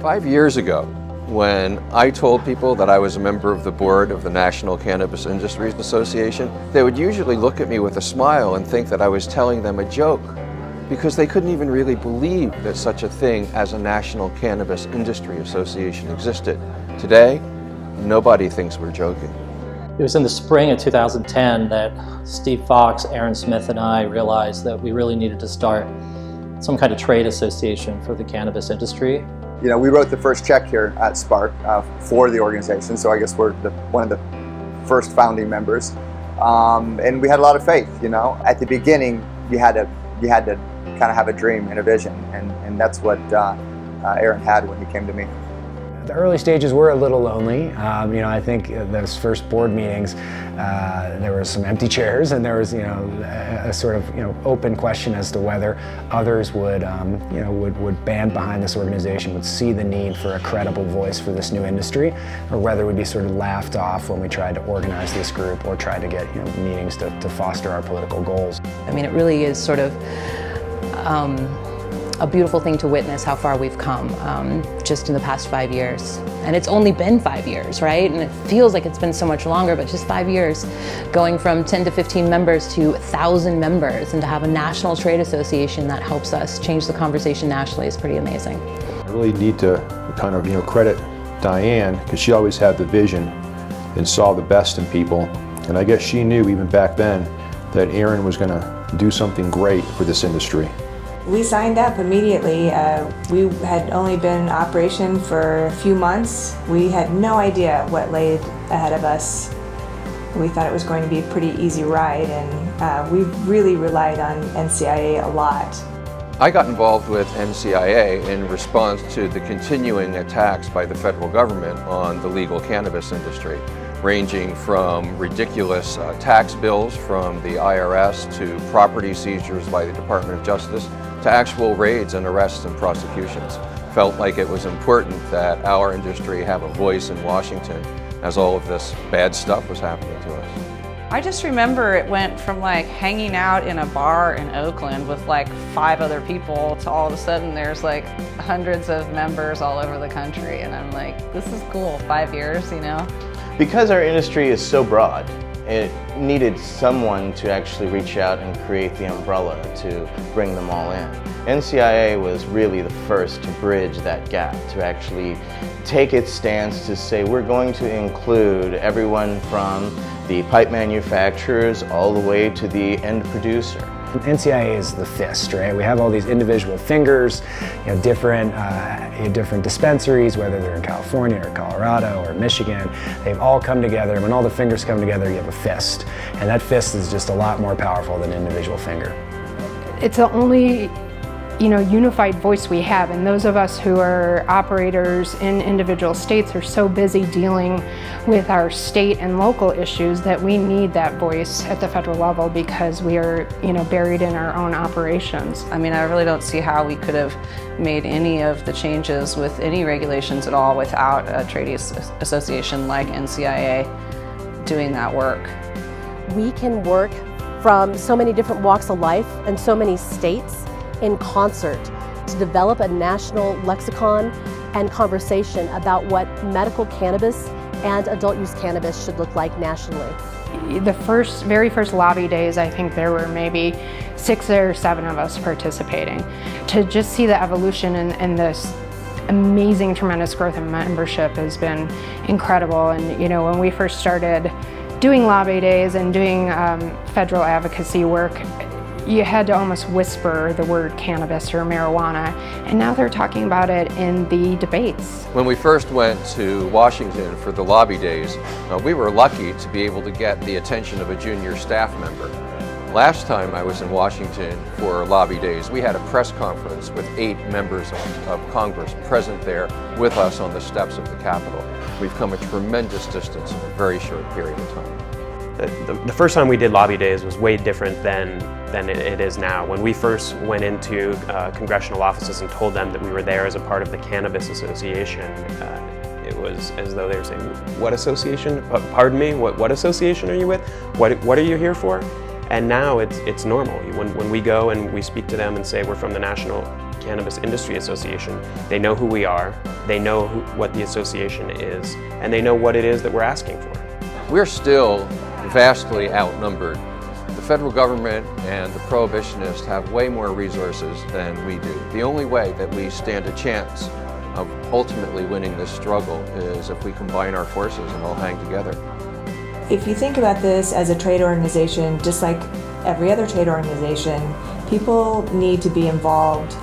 5 years ago, when I told people that I was a member of the board of the National Cannabis Industries Association, they would usually look at me with a smile and think that I was telling them a joke, because they couldn't even really believe that such a thing as a National Cannabis Industry Association existed. Today, nobody thinks we're joking. It was in the spring of 2010 that Steve Fox, Aaron Smith, and I realized that we really needed to start some kind of trade association for the cannabis industry. You know, we wrote the first check here at Spark for the organization, so I guess we're one of the first founding members. And we had a lot of faith, you know. At the beginning, you had to kind of have a dream and a vision, and that's what Aaron had when he came to me. The early stages were a little lonely. You know, I think those first board meetings, there were some empty chairs, and there was, you know, a sort of, you know, open question as to whether others would, you know, would band behind this organization, would see the need for a credible voice for this new industry, or whether it would be sort of laughed off when we tried to organize this group or tried to get, you know, meetings to foster our political goals. I mean, it really is sort of a beautiful thing to witness how far we've come just in the past 5 years. And it's only been 5 years, right? And it feels like it's been so much longer, but just 5 years, going from 10 to 15 members to 1,000 members, and to have a national trade association that helps us change the conversation nationally is pretty amazing. I really need to kind of, you know, credit Diane, because she always had the vision and saw the best in people. And I guess she knew even back then that Aaron was going to do something great for this industry. We signed up immediately. We had only been in operation for a few months. We had no idea what lay ahead of us. We thought it was going to be a pretty easy ride, and we really relied on NCIA a lot. I got involved with NCIA in response to the continuing attacks by the federal government on the legal cannabis industry, ranging from ridiculous tax bills from the IRS to property seizures by the Department of Justice to actual raids and arrests and prosecutions. Felt like it was important that our industry have a voice in Washington as all of this bad stuff was happening to us. I just remember it went from like hanging out in a bar in Oakland with like 5 other people to all of a sudden there's like hundreds of members all over the country, and I'm like, this is cool, 5 years, you know? Because our industry is so broad, it needed someone to actually reach out and create the umbrella to bring them all in. NCIA was really the first to bridge that gap, to actually take its stance to say we're going to include everyone from the pipe manufacturers all the way to the end producer. NCIA is the fist, right? We have all these individual fingers, you know, different dispensaries, whether they're in California or Colorado or Michigan. They've all come together. When all the fingers come together, you have a fist. And that fist is just a lot more powerful than an individual finger. It's the only, you know, unified voice we have, and those of us who are operators in individual states are so busy dealing with our state and local issues that we need that voice at the federal level, because we are, you know, buried in our own operations. I mean, I really don't see how we could have made any of the changes with any regulations at all without a trade association like NCIA doing that work. We can work from so many different walks of life and so many states in concert to develop a national lexicon and conversation about what medical cannabis and adult use cannabis should look like nationally. The very first lobby days, I think there were maybe 6 or 7 of us participating. To just see the evolution and this amazing, tremendous growth in membership has been incredible. And you know, when we first started doing lobby days and doing federal advocacy work, you had to almost whisper the word cannabis or marijuana, and now they're talking about it in the debates. When we first went to Washington for the lobby days, we were lucky to be able to get the attention of a junior staff member. Last time I was in Washington for lobby days, we had a press conference with 8 members of Congress present there with us on the steps of the Capitol. We've come a tremendous distance in a very short period of time. The first time we did lobby days was way different than it is now. When we first went into congressional offices and told them that we were there as a part of the Cannabis Association, it was as though they were saying, "What association? Pardon me, what association are you with? What are you here for?" And now it's normal. When we go and we speak to them and say we're from the National Cannabis Industry Association, they know who we are, they know what the association is, and they know what it is that we're asking for. We're still vastly outnumbered. The federal government and the prohibitionists have way more resources than we do. The only way that we stand a chance of ultimately winning this struggle is if we combine our forces and all hang together. If you think about this as a trade organization, just like every other trade organization, people need to be involved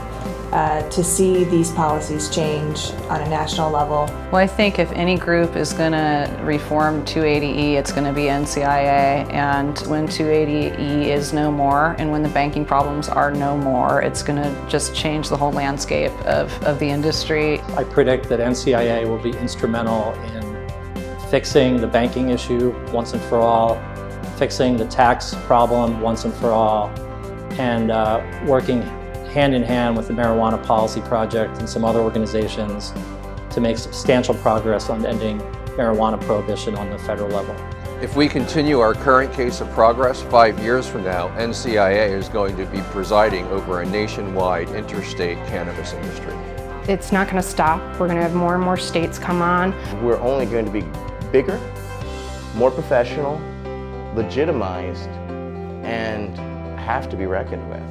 to see these policies change on a national level. Well, I think if any group is going to reform 280E, it's going to be NCIA, and when 280E is no more and when the banking problems are no more, it's going to just change the whole landscape of the industry. I predict that NCIA will be instrumental in fixing the banking issue once and for all, fixing the tax problem once and for all, and working hand in hand with the Marijuana Policy Project and some other organizations to make substantial progress on ending marijuana prohibition on the federal level. If we continue our current case of progress, 5 years from now, NCIA is going to be presiding over a nationwide interstate cannabis industry. It's not going to stop. We're going to have more and more states come on. We're only going to be bigger, more professional, legitimized, and have to be reckoned with.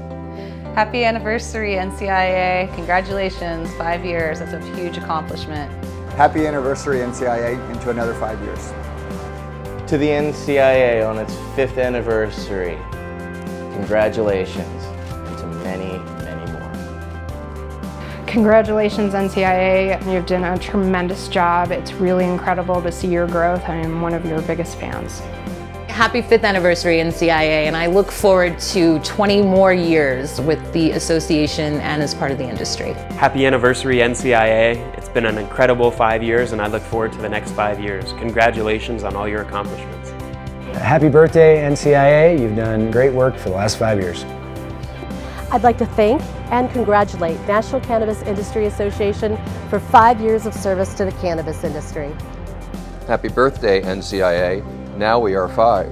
Happy anniversary, NCIA. Congratulations, 5 years. That's a huge accomplishment. Happy anniversary, NCIA, into another 5 years. To the NCIA on its 5th anniversary, congratulations, and to many, many more. Congratulations, NCIA. You've done a tremendous job. It's really incredible to see your growth. I am one of your biggest fans. Happy 5th anniversary NCIA, and I look forward to 20 more years with the association and as part of the industry. Happy anniversary NCIA. It's been an incredible 5 years and I look forward to the next 5 years. Congratulations on all your accomplishments. Happy birthday, NCIA. You've done great work for the last 5 years. I'd like to thank and congratulate National Cannabis Industry Association for 5 years of service to the cannabis industry. Happy birthday, NCIA. Now we are 5.